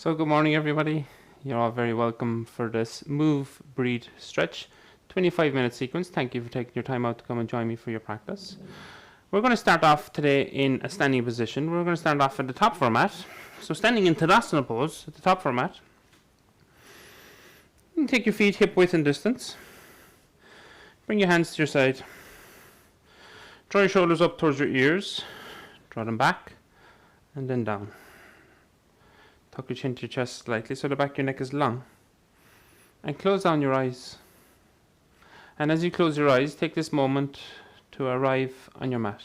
So good morning everybody. You're all very welcome for this move, breathe, stretch 25-minute sequence. Thank you for taking your time out to come and join me for your practice. We're going to start off today in a standing position. We're going to start off at the top of our mat. So standing in Tadasana pose at the top of our mat. You can take your feet hip width and distance. Bring your hands to your side. Draw your shoulders up towards your ears. Draw them back and then down. Tuck your chin to your chest slightly so the back of your neck is long. And close down your eyes. And as you close your eyes, take this moment to arrive on your mat.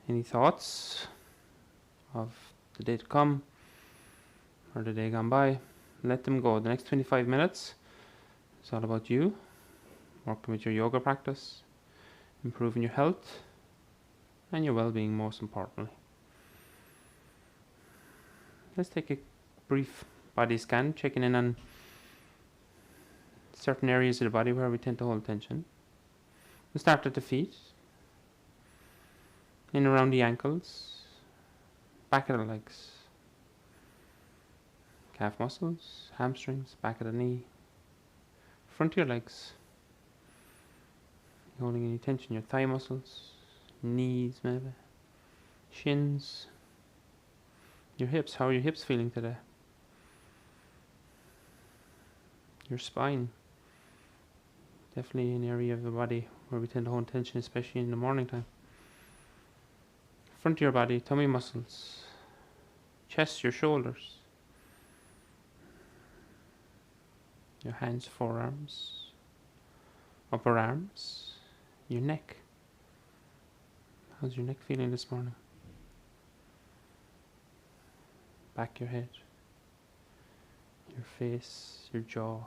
Any thoughts of the day to come or the day gone by? Let them go. The next 25 minutes is all about you, working with your yoga practice, improving your health and your well-being most importantly. Let's take a brief body scan, checking in on certain areas of the body where we tend to hold tension. We'll start at the feet, in around the ankles, back of the legs, calf muscles, hamstrings, back of the knee, front of your legs. You're holding any tension, your thigh muscles, knees maybe, shins. Your hips, how are your hips feeling today? Your spine, definitely an area of the body where we tend to hold tension, especially in the morning time. Front of your body, tummy muscles, chest, your shoulders, your hands, forearms, upper arms, your neck. How's your neck feeling this morning? Back your head, your face, your jaw,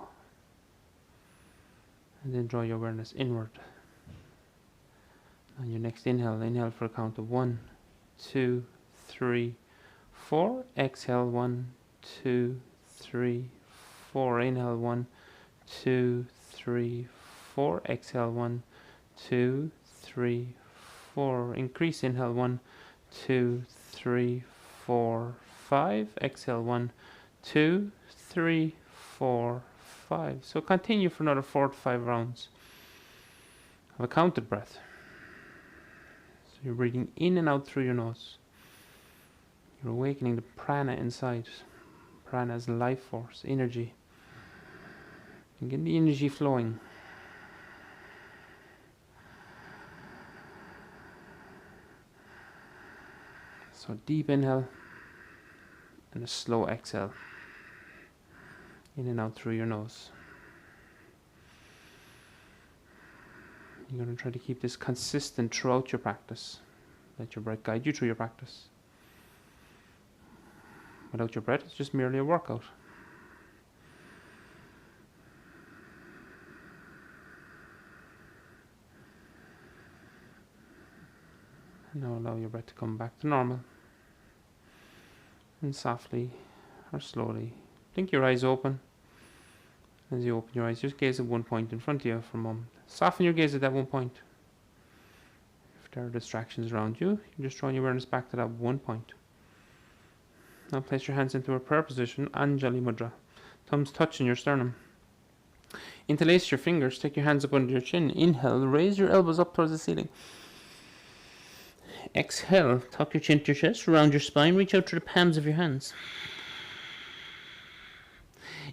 and then draw your awareness inward. On your next inhale, inhale for a count of 1, 2, 3, 4. Exhale 1, 2, 3, 4. Inhale 1, 2, 3, 4. Exhale 1, 2, 3, 4. Increase inhale 1, 2, 3, 4, 5. Exhale 1, 2, 3, 4, 5. So continue for another 4 to 5 rounds of a counted breath. So you're breathing in and out through your nose. You're awakening the prana inside. Prana is life force, energy. And get the energy flowing. So deep inhale. And a slow exhale, in and out through your nose. You're going to try to keep this consistent throughout your practice. Let your breath guide you through your practice. Without your breath, it's just merely a workout. And now allow your breath to come back to normal. And softly or slowly blink your eyes open. As you open your eyes, just gaze at one point in front of you for a moment. Soften your gaze at that one point. If there are distractions around you, you're just drawing your awareness back to that one point. Now place your hands into a prayer position, Anjali Mudra. Thumbs touching your sternum. Interlace your fingers, take your hands up under your chin. Inhale, raise your elbows up towards the ceiling. Exhale, tuck your chin to your chest, round your spine, reach out to the palms of your hands.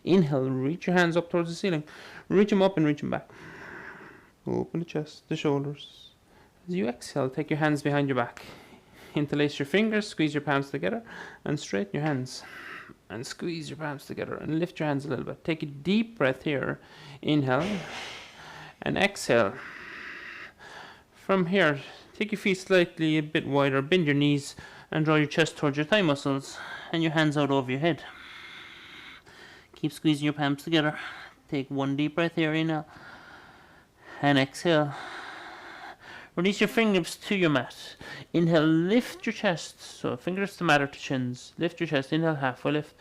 Inhale, reach your hands up towards the ceiling. Reach them up and reach them back. Open the chest, the shoulders. As you exhale, take your hands behind your back. Interlace your fingers, squeeze your palms together, and straighten your hands. And squeeze your palms together, and lift your hands a little bit. Take a deep breath here. Inhale, and exhale. From here, take your feet slightly a bit wider, bend your knees and draw your chest towards your thigh muscles and your hands out over your head. Keep squeezing your palms together. Take one deep breath here, inhale and exhale. Release your fingertips to your mat. Inhale, lift your chest. So fingers to mat or to chins. Lift your chest, inhale, halfway lift.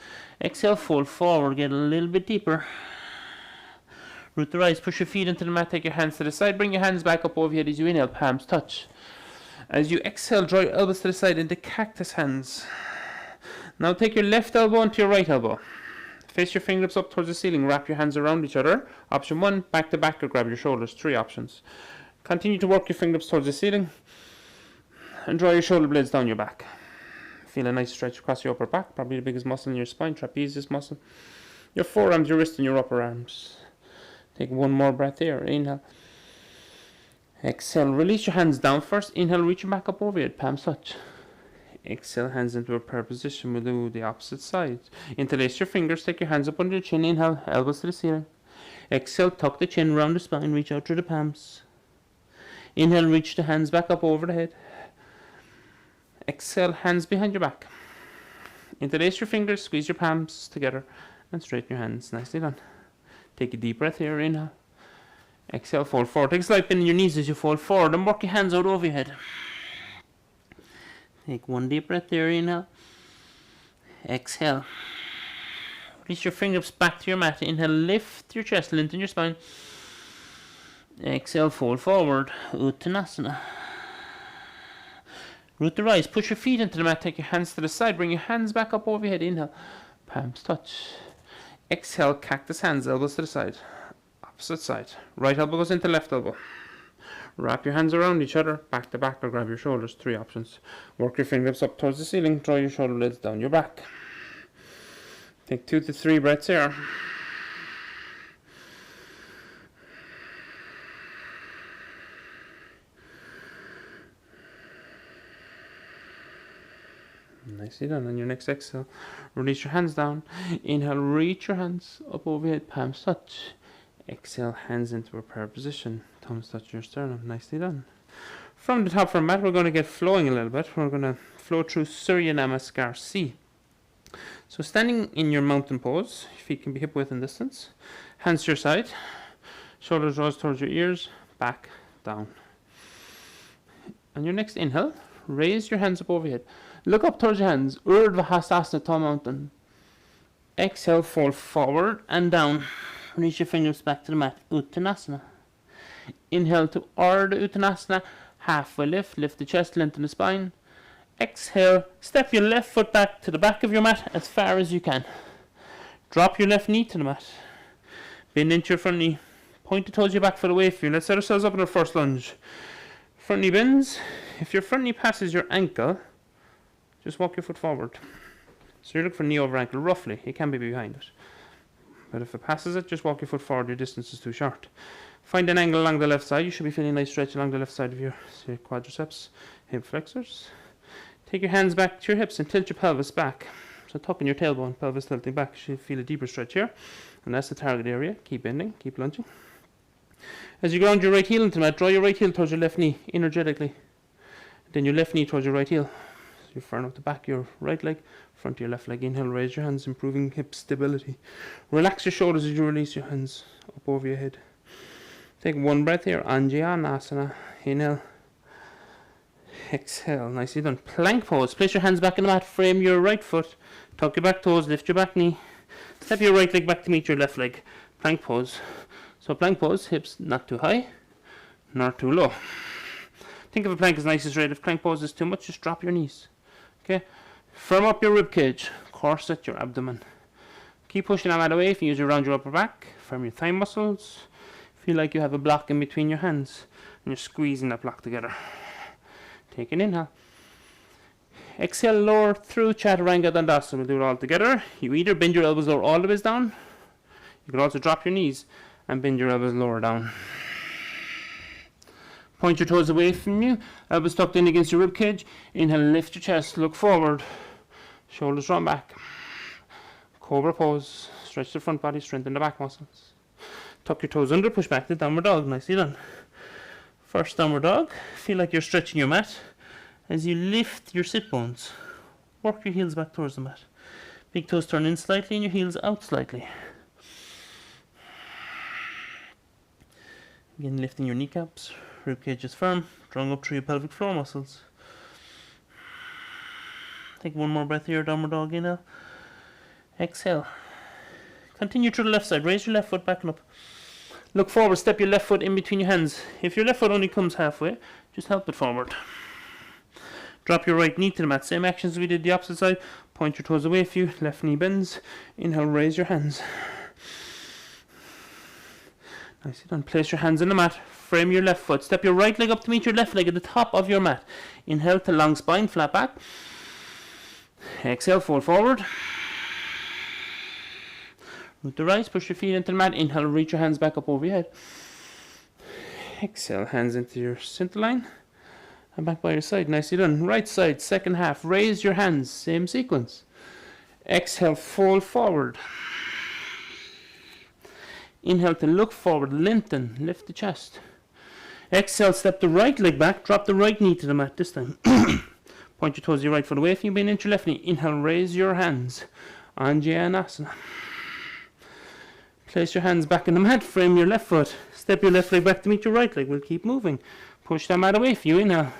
Exhale, fold forward, get a little bit deeper. Root the rise, push your feet into the mat, take your hands to the side, bring your hands back up over your head as you inhale, palms touch. As you exhale, draw your elbows to the side into cactus hands. Now take your left elbow onto your right elbow. Face your fingertips up towards the ceiling. Wrap your hands around each other. Option 1, back to back or grab your shoulders. 3 options. Continue to work your fingertips towards the ceiling and draw your shoulder blades down your back. Feel a nice stretch across your upper back, probably the biggest muscle in your spine, trapezius muscle. Your forearms, your wrist, and your upper arms. Take one more breath here. Inhale. Exhale. Release your hands down first. Inhale, reaching back up over your head, palms touch. Exhale, hands into a prayer position. We'll do the opposite side. Interlace your fingers, take your hands up under your chin. Inhale, elbows to the ceiling. Exhale, tuck the chin around the spine, reach out through the palms. Inhale, reach the hands back up over the head. Exhale, hands behind your back. Interlace your fingers, squeeze your palms together, and straighten your hands. Nicely done. Take a deep breath here. Inhale. Exhale, fold forward. Take a slight bend in your knees as you fold forward, and work your hands out over your head. Take one deep breath there. Inhale. Exhale. Release your fingertips back to your mat. Inhale, lift your chest, lengthen your spine. Exhale, fold forward. Uttanasana. Root the rise. Push your feet into the mat. Take your hands to the side. Bring your hands back up over your head. Inhale. Palms touch. Exhale, cactus hands, elbows to the side. Opposite side. Right elbow goes into left elbow. Wrap your hands around each other, back to back or grab your shoulders. 3 options. Work your fingertips up towards the ceiling. Draw your shoulder blades down your back. Take 2 to 3 breaths here. Nicely done. On your next exhale, release your hands down. Inhale, reach your hands up over your head, palms touch. Exhale, hands into a prayer position. Thumbs touch your sternum. Nicely done. From the top of our mat, we're going to get flowing a little bit. We're going to flow through Surya Namaskar C. So standing in your mountain pose, your feet can be hip width and distance. Hands to your side. Shoulders rose towards your ears. Back, down. On your next inhale, raise your hands up over your head. Look up towards your hands. Urdhva Hastasana, tall mountain. Exhale, fold forward and down. Reach your fingers back to the mat. Uttanasana. Inhale to Ardha Uttanasana. Halfway lift. Lift the chest, lengthen the spine. Exhale. Step your left foot back to the back of your mat as far as you can. Drop your left knee to the mat. Bend into your front knee. Point the toes your back foot away from you. Let's set ourselves up in our first lunge. Front knee bends. If your front knee passes your ankle, just walk your foot forward. So you're looking for knee over ankle, roughly. It can be behind it. But if it passes it, just walk your foot forward. Your distance is too short. Find an angle along the left side. You should be feeling a nice stretch along the left side of your quadriceps, hip flexors. Take your hands back to your hips and tilt your pelvis back. So tucking your tailbone, pelvis tilting back. You should feel a deeper stretch here. And that's the target area. Keep bending, keep lunging. As you ground your right heel into the mat, draw your right heel towards your left knee, energetically. Then your left knee towards your right heel. You firm up the back of your right leg, front of your left leg. Inhale, raise your hands, improving hip stability. Relax your shoulders as you release your hands up over your head. Take one breath here, Anjaneyasana. Inhale. Exhale, nicely done. Plank pose. Place your hands back in the mat, frame your right foot, tuck your back toes, lift your back knee. Step your right leg back to meet your left leg. Plank pose. So plank pose, hips not too high, nor too low. Think of a plank as nice and straight. If plank pose is too much, just drop your knees. Okay, firm up your rib cage, corset your abdomen. Keep pushing that mat away. If you use it around your upper back, firm your thigh muscles. Feel like you have a block in between your hands and you're squeezing that block together. Take an inhale. Exhale, lower through Chaturanga Dandasana. We'll do it all together. You either bend your elbows lower all the way down. You can also drop your knees and bend your elbows lower down. Point your toes away from you. Elbows tucked in against your rib cage. Inhale, lift your chest, look forward. Shoulders drawn back. Cobra pose. Stretch the front body, strengthen the back muscles. Tuck your toes under, push back to downward dog. Nicely done. First downward dog. Feel like you're stretching your mat as you lift your sit bones. Work your heels back towards the mat. Big toes turn in slightly and your heels out slightly. Again, lifting your kneecaps. Rib cage is firm, drawing up through your pelvic floor muscles. Take one more breath here, downward dog, inhale. Exhale. Continue to the left side, raise your left foot back and up. Look forward, step your left foot in between your hands. If your left foot only comes halfway, just help it forward. Drop your right knee to the mat, same actions we did the opposite side. Point your toes away from you, left knee bends. Inhale, raise your hands. Nicely done. Place your hands on the mat. Frame your left foot. Step your right leg up to meet your left leg at the top of your mat. Inhale to long spine, flat back. Exhale, fold forward. Root the rise, push your feet into the mat. Inhale, reach your hands back up over your head. Exhale, hands into your center line. And back by your side. Nicely done. Right side, second half. Raise your hands. Same sequence. Exhale, fold forward. Inhale to look forward. Lengthen. Lift the chest. Exhale, step the right leg back. Drop the right knee to the mat this time. Point your toes your right foot away from you. Bend into your left knee. Inhale, raise your hands. Anjanasana. Place your hands back in the mat. Frame your left foot. Step your left leg back to meet your right leg. We'll keep moving. Push that mat away from you. Inhale.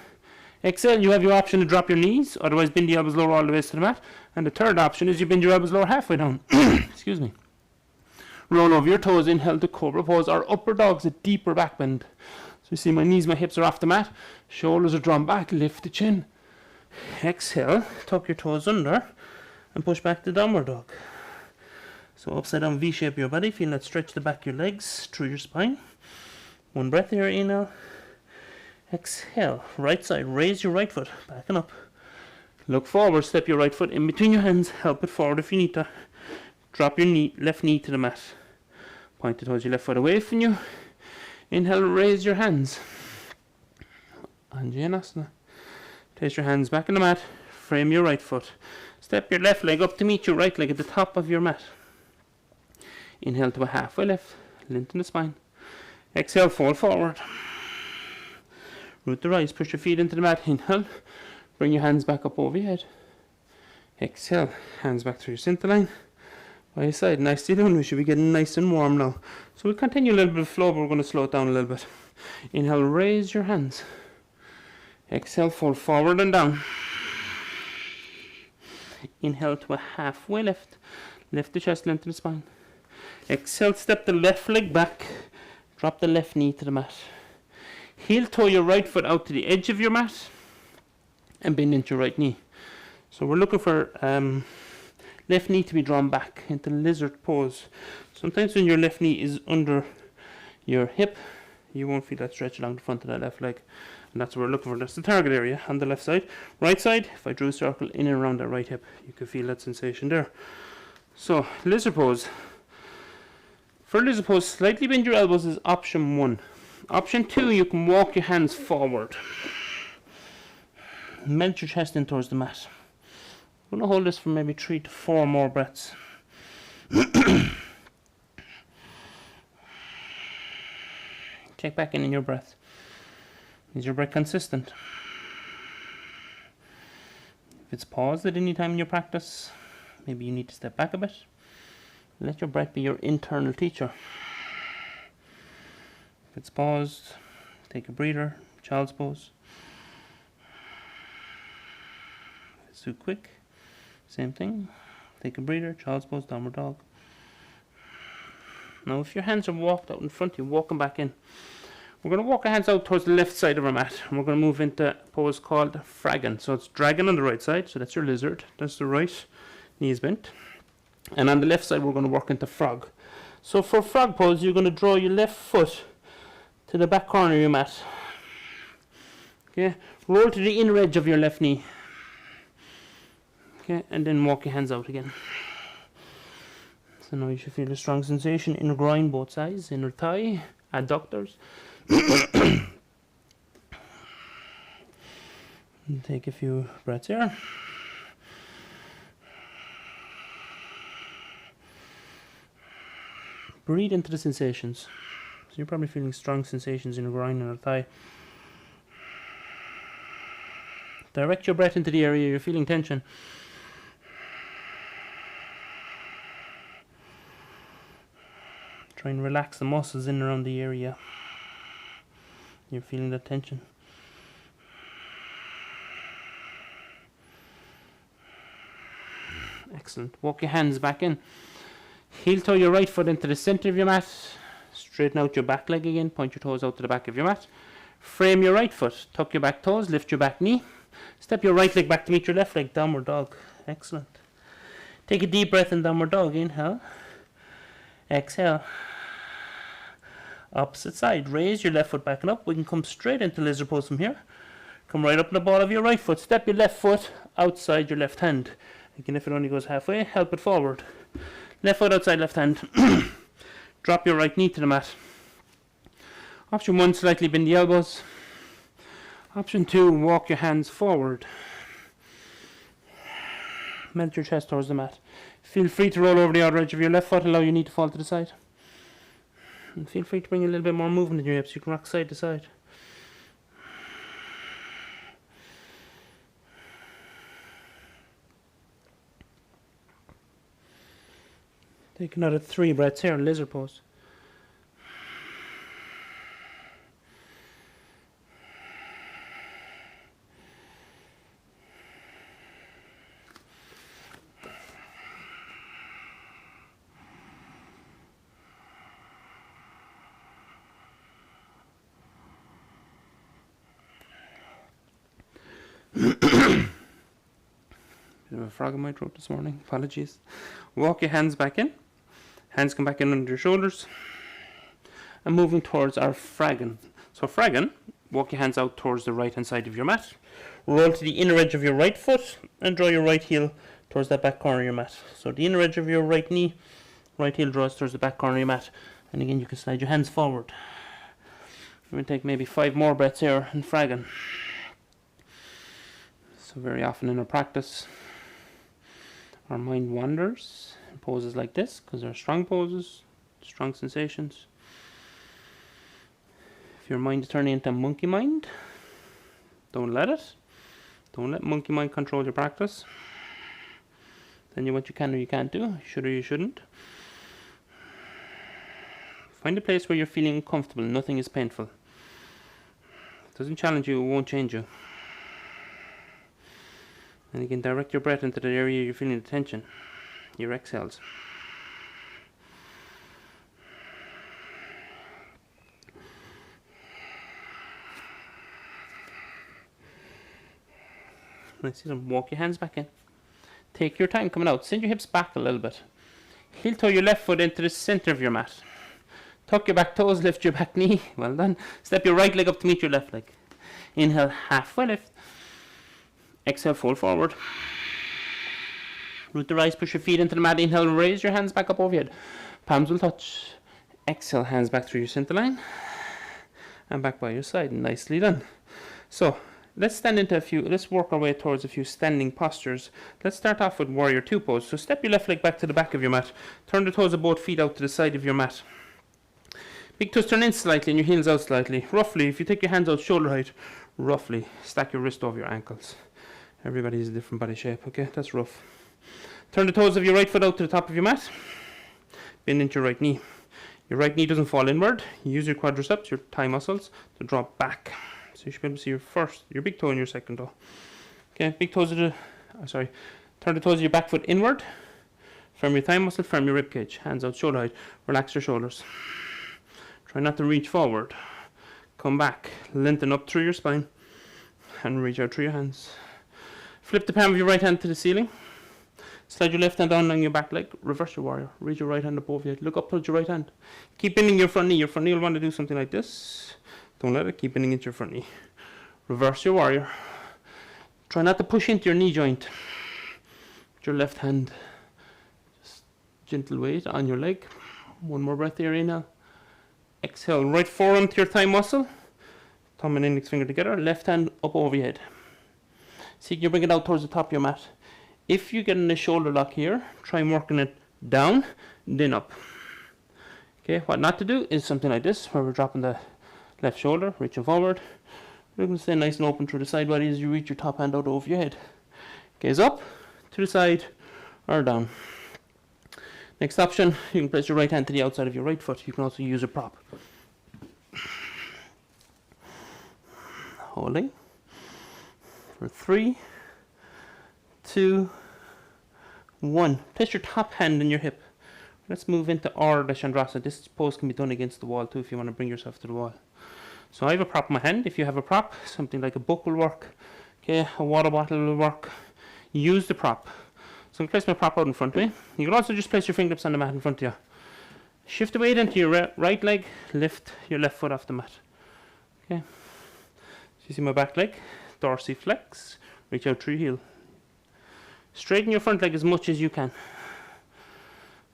Exhale, you have your option to drop your knees, otherwise bend the elbows lower all the way to the mat. And the third option is you bend your elbows lower halfway down. Excuse me. Roll over your toes, inhale to cobra pose, or upper dog's a deeper back bend. So you see my knees, my hips are off the mat, shoulders are drawn back, lift the chin. Exhale, tuck your toes under, and push back to downward dog. So upside down V shape your body, feel that stretch the back of your legs through your spine. One breath here, inhale. Exhale, right side, raise your right foot, back and up. Look forward, step your right foot in between your hands, help it forward if you need to. Drop your left knee to the mat. Point the toes your left foot away from you. Inhale, raise your hands. Anjanasana. Place your hands back in the mat, frame your right foot. Step your left leg up to meet your right leg at the top of your mat. Inhale to a halfway lift, lengthen the spine. Exhale, fold forward. Root the rise, push your feet into the mat. Inhale, bring your hands back up over your head. Exhale, hands back through your center line. By your side, nicely done. We should be getting nice and warm now. So we'll continue a little bit of flow, but we're going to slow it down a little bit. Inhale, raise your hands. Exhale, fold forward and down. Inhale to a halfway lift. Lift the chest, lengthen the spine. Exhale, step the left leg back. Drop the left knee to the mat. Heel toe your right foot out to the edge of your mat. And bend into your right knee. So we're looking for left knee to be drawn back into lizard pose. Sometimes when your left knee is under your hip, you won't feel that stretch along the front of that left leg. And that's what we're looking for. That's the target area on the left side. Right side, if I drew a circle in and around that right hip, you can feel that sensation there. So, lizard pose. For lizard pose, slightly bend your elbows is option 1. Option 2, you can walk your hands forward. Melt your chest in towards the mat. I'm going to hold this for maybe 3 to 4 more breaths. Check back in your breath. Is your breath consistent? If it's paused at any time in your practice, maybe you need to step back a bit. Let your breath be your internal teacher. If it's paused, take a breather, child's pose. If it's too quick, same thing. Take a breather, child's pose, downward dog. Now if your hands are walked out in front of you, walk them back in. We're going to walk our hands out towards the left side of our mat. And we're going to move into a pose called Fragan. So it's dragon on the right side. So that's your lizard. That's the right knee is bent. And on the left side, we're going to work into frog. So for frog pose, you're going to draw your left foot to the back corner of your mat. Okay. Roll to the inner edge of your left knee. Okay. And then walk your hands out again. So now you should feel a strong sensation. Inner groin, both sides. Inner thigh, adductors. Take a few breaths here. Breathe into the sensations. So you're probably feeling strong sensations in your groin and your thigh. Direct your breath into the area you're feeling tension. Try and relax the muscles in and around the area. You're feeling that tension. Excellent. Walk your hands back in. Heel toe your right foot into the center of your mat. Straighten out your back leg again. Point your toes out to the back of your mat. Frame your right foot. Tuck your back toes. Lift your back knee. Step your right leg back to meet your left leg. Downward dog. Excellent. Take a deep breath in downward dog. Inhale. Exhale. Opposite side. Raise your left foot back and up. We can come straight into lizard pose from here. Come right up in the ball of your right foot. Step your left foot outside your left hand. Again, if it only goes halfway, help it forward. Left foot outside left hand. Drop your right knee to the mat. Option 1, slightly bend the elbows. Option 2, walk your hands forward. Melt your chest towards the mat. Feel free to roll over the outer edge of your left foot, allow your knee to fall to the side. And feel free to bring a little bit more movement in your hips. You can rock side to side. Take another 3 breaths here in lizard pose. Bit of a frog in my throat this morning. Apologies. Walk your hands back in. Hands come back in under your shoulders. And moving towards our fragan. So fragan, walk your hands out towards the right hand side of your mat. Roll to the inner edge of your right foot and draw your right heel towards that back corner of your mat. So the inner edge of your right knee, right heel draws towards the back corner of your mat. And again, you can slide your hands forward. We're going to take maybe 5 more breaths here in fragan. So very often in our practice, our mind wanders in poses like this because they're strong poses, strong sensations. If your mind is turning into monkey mind, don't let it. Don't let monkey mind control your practice. Then what you can or you can't do, you should or you shouldn't. Find a place where you're feeling comfortable, nothing is painful. It doesn't challenge you, it won't change you. And you can direct your breath into the area you're feeling the tension, your exhales. Nice, walk your hands back in. Take your time coming out. Send your hips back a little bit. Heel toe your left foot into the center of your mat. Tuck your back toes, lift your back knee. Well done. Step your right leg up to meet your left leg. Inhale, halfway lift. Exhale, fold forward. Root the rise, push your feet into the mat. Inhale, raise your hands back up over your head. Palms will touch. Exhale, hands back through your center line. And back by your side. Nicely done. So, let's work our way towards a few standing postures. Let's start off with warrior 2 pose. So step your left leg back to the back of your mat. Turn the toes of both feet out to the side of your mat. Big toes turn in slightly and your heels out slightly. Roughly, if you take your hands out shoulder height, roughly stack your wrist over your ankles. Everybody has a different body shape, okay? That's rough. Turn the toes of your right foot out to the top of your mat. Bend into your right knee. Your right knee doesn't fall inward. You use your quadriceps, your thigh muscles, to drop back. So you should be able to see your big toe and your second toe. Okay, turn the toes of your back foot inward. Firm your thigh muscle, firm your rib cage. Hands out shoulder height. Relax your shoulders. Try not to reach forward. Come back. Lengthen up through your spine. And reach out through your hands. Flip the palm of your right hand to the ceiling. Slide your left hand down on your back leg. Reverse your warrior. Reach your right hand above your head. Look up towards your right hand. Keep bending your front knee. Your front knee will want to do something like this. Don't let it. Keep bending into your front knee. Reverse your warrior. Try not to push into your knee joint. With your left hand. Just gentle weight on your leg. One more breath here. Inhale. Exhale. Right forearm to your thigh muscle. Thumb and index finger together. Left hand up over your head. See, you bring it out towards the top of your mat. If you get in a shoulder lock here, try working it down, then up. Okay, what not to do is something like this, where we're dropping the left shoulder, reaching forward. We're going to stay nice and open through the side body as you reach your top hand out over your head. Gaze up, to the side, or down. Next option, you can place your right hand to the outside of your right foot. You can also use a prop. Holding. For 3, 2, 1. Place your top hand in your hip. Let's move into Ardha Chandrasana. This pose can be done against the wall too if you want to bring yourself to the wall. So I have a prop in my hand. If you have a prop, something like a book will work. Okay, a water bottle will work. Use the prop. So I'm going to place my prop out in front of me. You can also just place your fingertips on the mat in front of you. Shift the weight into your right leg, lift your left foot off the mat. Okay. So you see my back leg, dorsiflex, reach out through your heel. Straighten your front leg as much as you can.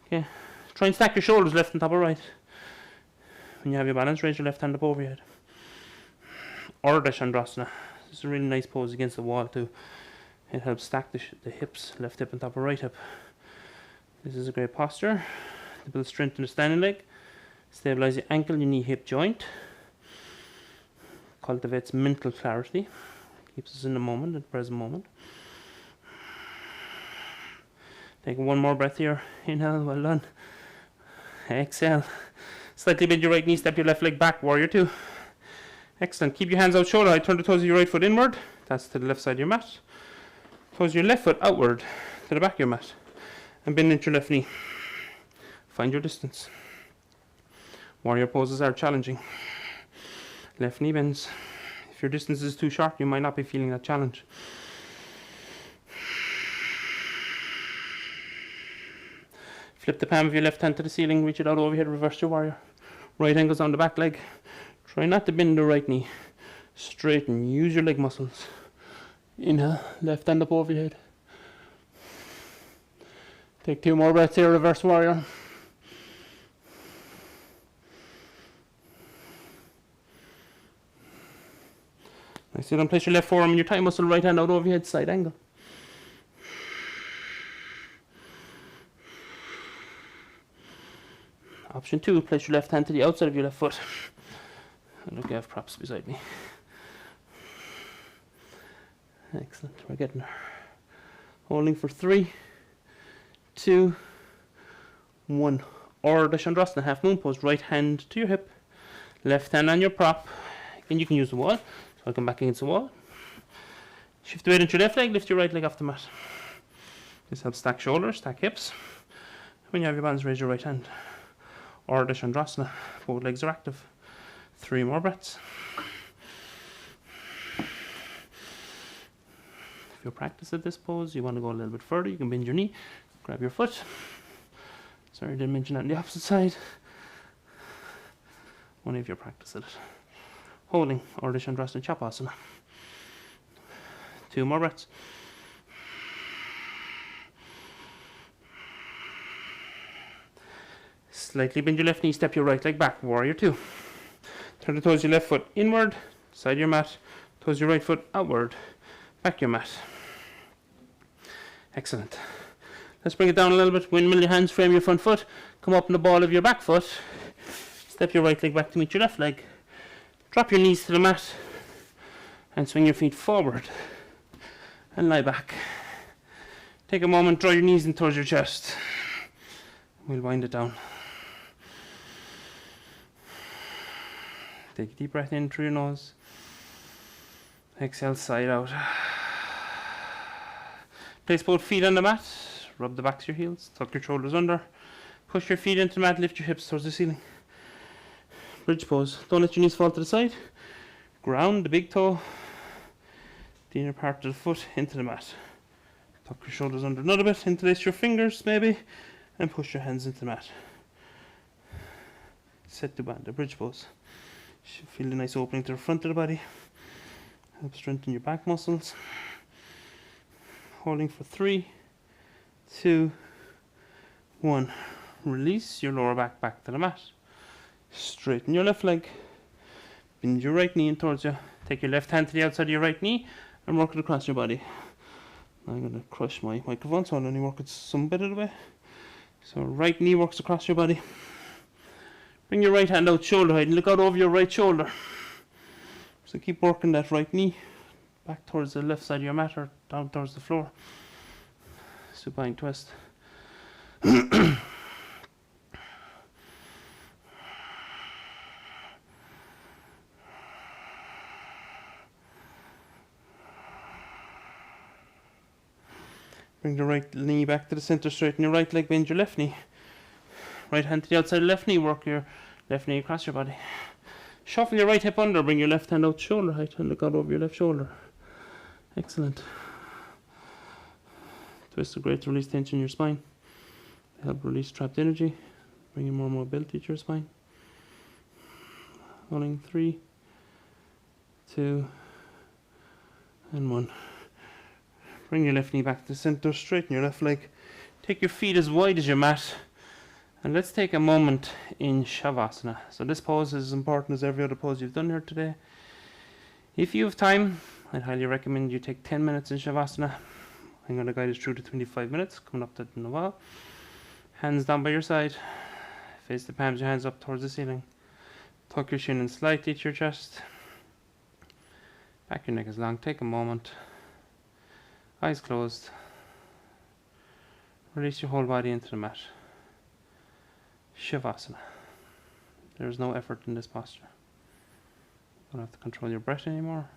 Okay. Try and stack your shoulders left on top of right. When you have your balance, raise your left hand up over your head. Urdhva Chandrasana. This is a really nice pose against the wall too. It helps stack the hips, left hip on top of right hip. This is a great posture to build strength in the standing leg. Stabilize your ankle, your knee hip joint. Cultivates mental clarity. Keeps us in the moment, in the present moment. Take one more breath here. Inhale, well done. Exhale. Slightly bend your right knee, step your left leg back, warrior two. Excellent. Keep your hands out shoulder height. Turn the toes of your right foot inward. That's to the left side of your mat. Toes your left foot outward to the back of your mat. And bend into your left knee. Find your distance. Warrior poses are challenging. Left knee bends. If your distance is too short, you might not be feeling that challenge. Flip the palm of your left hand to the ceiling, reach it out overhead, reverse your warrior. Right ankle's on the back leg. Try not to bend the right knee. Straighten, use your leg muscles. Inhale, left hand up over your head. Take 2 more breaths here, reverse warrior. Nice, sit down, place your left forearm and your thigh muscle, right hand out over your head, side angle. Option 2, place your left hand to the outside of your left foot. And look, I have props beside me. Excellent, we're getting there. Holding for 3, 2, 1. Urdhva Chandrasana, half moon pose. Right hand to your hip, left hand on your prop. Again, you can use the wall. So I'll come back against the wall. Shift the weight into your left leg, lift your right leg off the mat. This helps stack shoulders, stack hips. When you have your balance, raise your right hand. Urdhva Chandrasana, both legs are active. 3 more breaths. If you practice at this pose, you want to go a little bit further, you can bend your knee, grab your foot. Sorry, I didn't mention that on the opposite side. Only if you practice it. Holding Urdhva Chandrasana Shavasana. 2 more breaths. Slightly bend your left knee, step your right leg back, warrior 2. Turn the toes of your left foot inward, side of your mat, toes of your right foot outward, back your mat. Excellent. Let's bring it down a little bit. Windmill your hands, frame your front foot, come up in the ball of your back foot, step your right leg back to meet your left leg, drop your knees to the mat, and swing your feet forward, and lie back. Take a moment, draw your knees in towards your chest. We'll wind it down. Take a deep breath in through your nose. Exhale, side out. Place both feet on the mat. Rub the backs of your heels. Tuck your shoulders under. Push your feet into the mat. Lift your hips towards the ceiling. Bridge pose. Don't let your knees fall to the side. Ground the big toe, the inner part of the foot into the mat. Tuck your shoulders under another bit. Interlace your fingers maybe. And push your hands into the mat. Set to band, the bridge pose. You should feel a nice opening to the front of the body. Help strengthen your back muscles. Holding for 3, 2, 1. Release your lower back to the mat. Straighten your left leg. Bend your right knee in towards you. Take your left hand to the outside of your right knee and work it across your body. I'm going to crush my microphone so I'll only work it some bit of the way. So right knee works across your body. Bring your right hand out shoulder height and look out over your right shoulder. So keep working that right knee back towards the left side of your mat or down towards the floor. Supine twist. Bring the right knee back to the center, straighten your right leg, bend your left knee. Right hand to the outside of the left knee, work your left knee across your body. Shuffle your right hip under, bring your left hand out shoulder height and look out over your left shoulder. Excellent. Twist is great to release tension in your spine, to help release trapped energy, bringing more mobility to your spine. Holding 3, 2, and 1. Bring your left knee back to the center, straighten your left leg. Take your feet as wide as your mat. And let's take a moment in Shavasana. So this pose is as important as every other pose you've done here today. If you have time, I'd highly recommend you take 10 minutes in Shavasana. I'm going to guide us through to 25 minutes, coming up to it in a while. Hands down by your side. Face the palms of your hands up towards the ceiling. Tuck your chin in slightly to your chest. Back your neck is long. Take a moment. Eyes closed. Release your whole body into the mat. Shavasana. There is no effort in this posture. You don't have to control your breath anymore.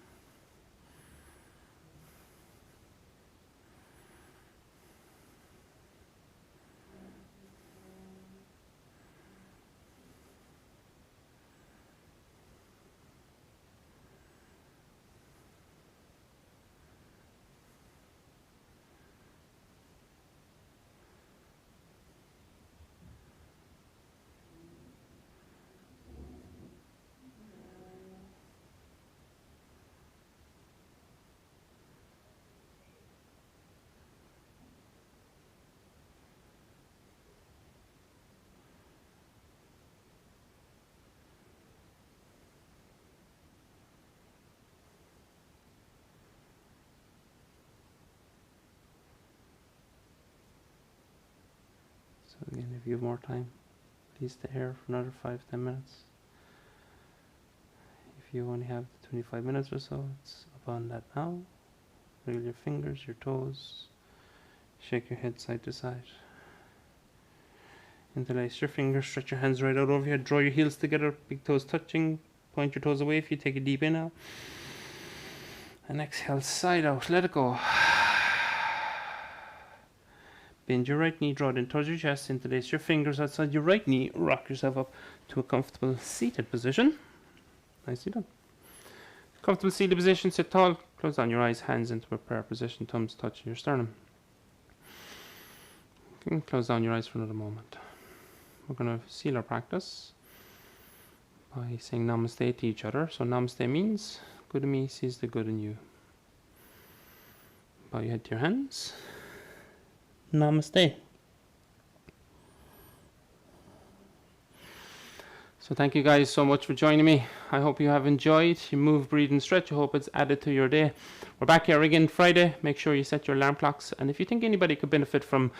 So again, if you have more time, please stay here for another 5-10 minutes. If you only have 25 minutes or so, it's upon that now. Wiggle your fingers, your toes. Shake your head side to side. Interlace your fingers, stretch your hands right out over your head, draw your heels together, big toes touching, point your toes away if you take a deep inhale. And exhale, side out, let it go. Bend your right knee, draw it in towards your chest, interlace your fingers outside your right knee, rock yourself up to a comfortable seated position. Nicely done. Comfortable seated position, sit tall, close down your eyes, hands into a prayer position, thumbs touching your sternum. You can close down your eyes for another moment. We're going to seal our practice by saying namaste to each other. So namaste means good in me sees the good in you. Bow your head to your hands. Namaste. So thank you guys so much for joining me. I hope you have enjoyed. You move, breathe and stretch. I hope it's added to your day. We're back here again Friday. Make sure you set your alarm clocks. And if you think anybody could benefit from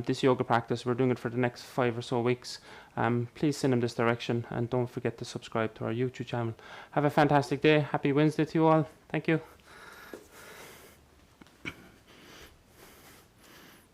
this yoga practice, we're doing it for the next 5 or so weeks. Please send them this direction. And don't forget to subscribe to our YouTube channel. Have a fantastic day. Happy Wednesday to you all. Thank you.